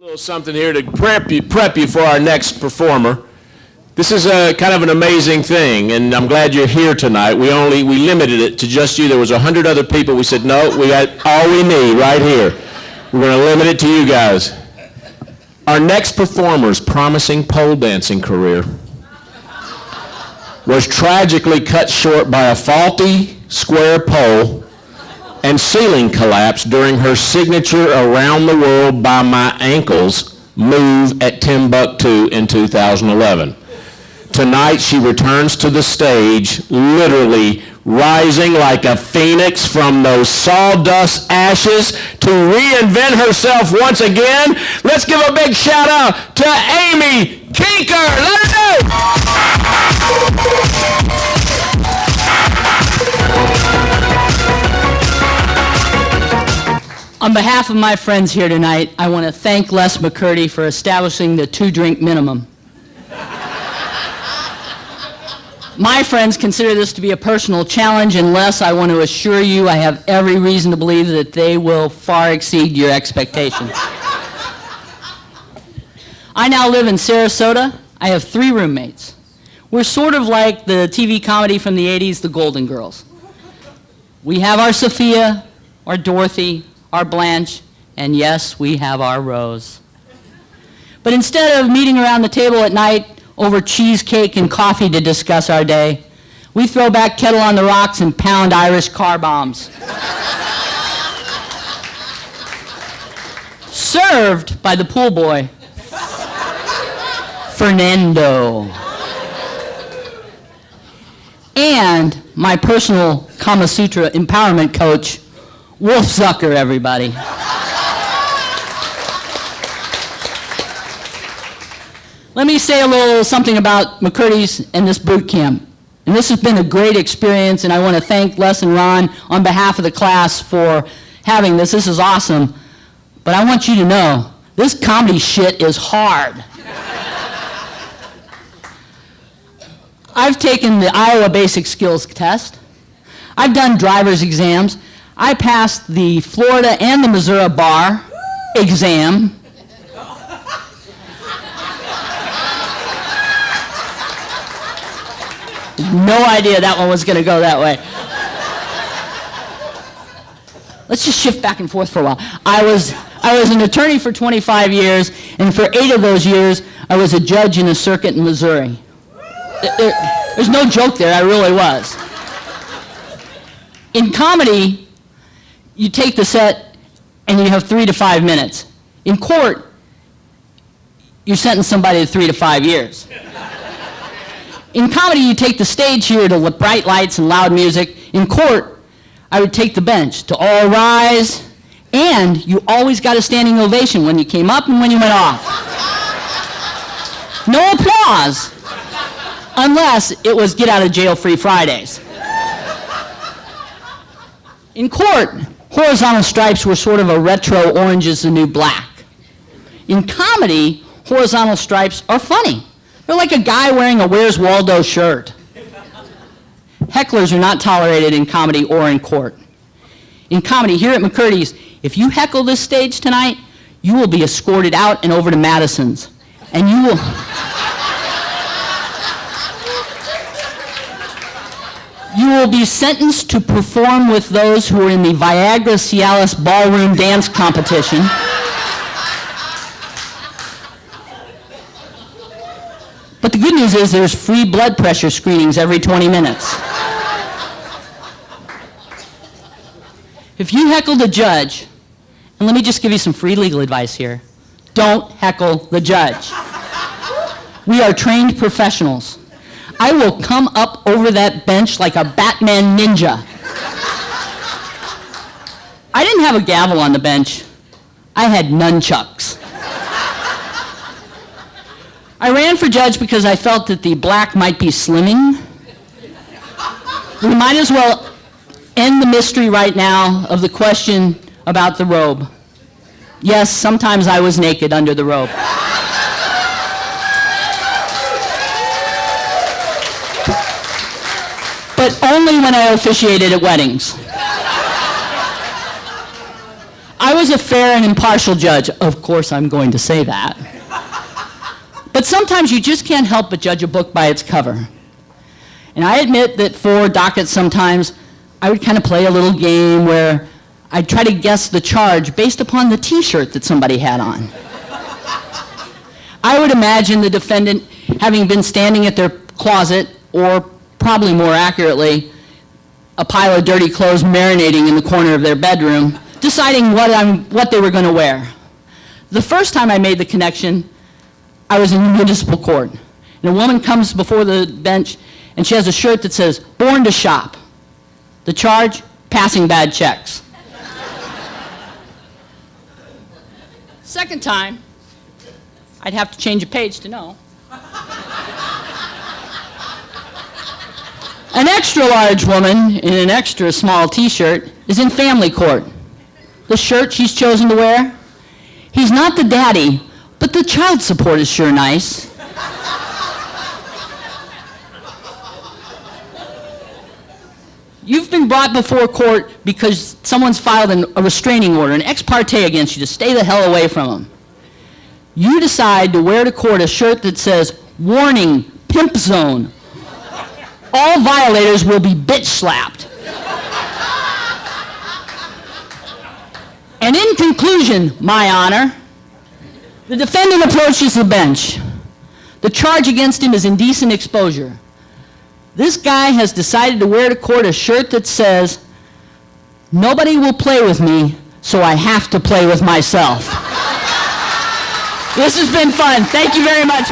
A little something here to prep you for our next performer. This is a kind of an amazing thing, and I'm glad you're here tonight. We limited it to just you. There was 100 other people. We said, no, we got all we need right here. We're going to limit it to you guys. Our next performer's promising pole dancing career was tragically cut short by a faulty square pole and ceiling collapse during her signature Around the World by My Ankles move at Timbuktu in 2011. Tonight she returns to the stage, literally rising like a phoenix from those sawdust ashes to reinvent herself once again. Let's give a big shout out to Amy Kinker. Let her know. On behalf of my friends here tonight, I want to thank Les McCurdy for establishing the 2-drink minimum. My friends consider this to be a personal challenge, and Les, I want to assure you I have every reason to believe that they will far exceed your expectations. I now live in Sarasota. I have 3 roommates. We're sort of like the TV comedy from the 80s, The Golden Girls. We have our Sophia, our Dorothy, our Blanche, and yes, we have our Rose. But instead of meeting around the table at night over cheesecake and coffee to discuss our day, we throw back kettle on the rocks and pound Irish car bombs. Served by the pool boy, Fernando. And my personal Kama Sutra empowerment coach, Wolf Zucker, everybody. Let me say a little something about McCurdy's and this boot camp. And this has been a great experience, and I want to thank Les and Ron on behalf of the class for having this. This is awesome. But I want you to know, this comedy shit is hard. I've taken the Iowa Basic Skills Test. I've done driver's exams. I passed the Florida and the Missouri bar exam. No idea that one was going to go that way. Let's just shift back and forth for a while. I was an attorney for 25 years, and for 8 of those years, I was a judge in a circuit in Missouri. There's no joke there, I really was. In comedy, you take the set and you have 3 to 5 minutes. In court, you sentence somebody to 3 to 5 years. In comedy, you take the stage here to bright lights and loud music. In court, I would take the bench to all rise, and you always got a standing ovation when you came up and when you went off. No applause, unless it was get out of jail free Fridays. In court, horizontal stripes were sort of a retro Orange is the New Black. In comedy, horizontal stripes are funny. They're like a guy wearing a Where's Waldo shirt. Hecklers are not tolerated in comedy or in court. In comedy, here at McCurdy's, if you heckle this stage tonight, you will be escorted out and over to Madison's. And you will... You will be sentenced to perform with those who are in the Viagra Cialis ballroom dance competition. But the good news is there's free blood pressure screenings every 20 minutes. If you heckle the judge, and let me just give you some free legal advice here, don't heckle the judge. We are trained professionals. I will come up over that bench like a Batman ninja. I didn't have a gavel on the bench. I had nunchucks. I ran for judge because I felt that the black might be slimming. We might as well end the mystery right now of the question about the robe. Yes, sometimes I was naked under the robe. But only when I officiated at weddings. I I was a fair and impartial judge. Of course, I'm going to say that. But sometimes you just can't help but judge a book by its cover. And I admit that for dockets sometimes, I would kind of play a little game where I'd try to guess the charge based upon the t-shirt that somebody had on. I would imagine the defendant having been standing at their closet, or probably more accurately, a pile of dirty clothes marinating in the corner of their bedroom, deciding what they were going to wear. The first time I made the connection, I was in municipal court. And a woman comes before the bench, and she has a shirt that says, "Born to shop." The charge, passing bad checks. Second time, I'd have to change a page to know. An extra large woman in an extra small t-shirt is in family court. The shirt she's chosen to wear, he's not the daddy, but the child support is sure nice. You've been brought before court because someone's filed a restraining order, an ex parte against you to stay the hell away from them. You decide to wear to court a shirt that says, "Warning, pimp zone. All violators will be bitch slapped." And in conclusion, my honor, the defendant approaches the bench. The charge against him is indecent exposure. This guy has decided to wear to court a shirt that says, "Nobody will play with me, so I have to play with myself." This has been fun. Thank you very much.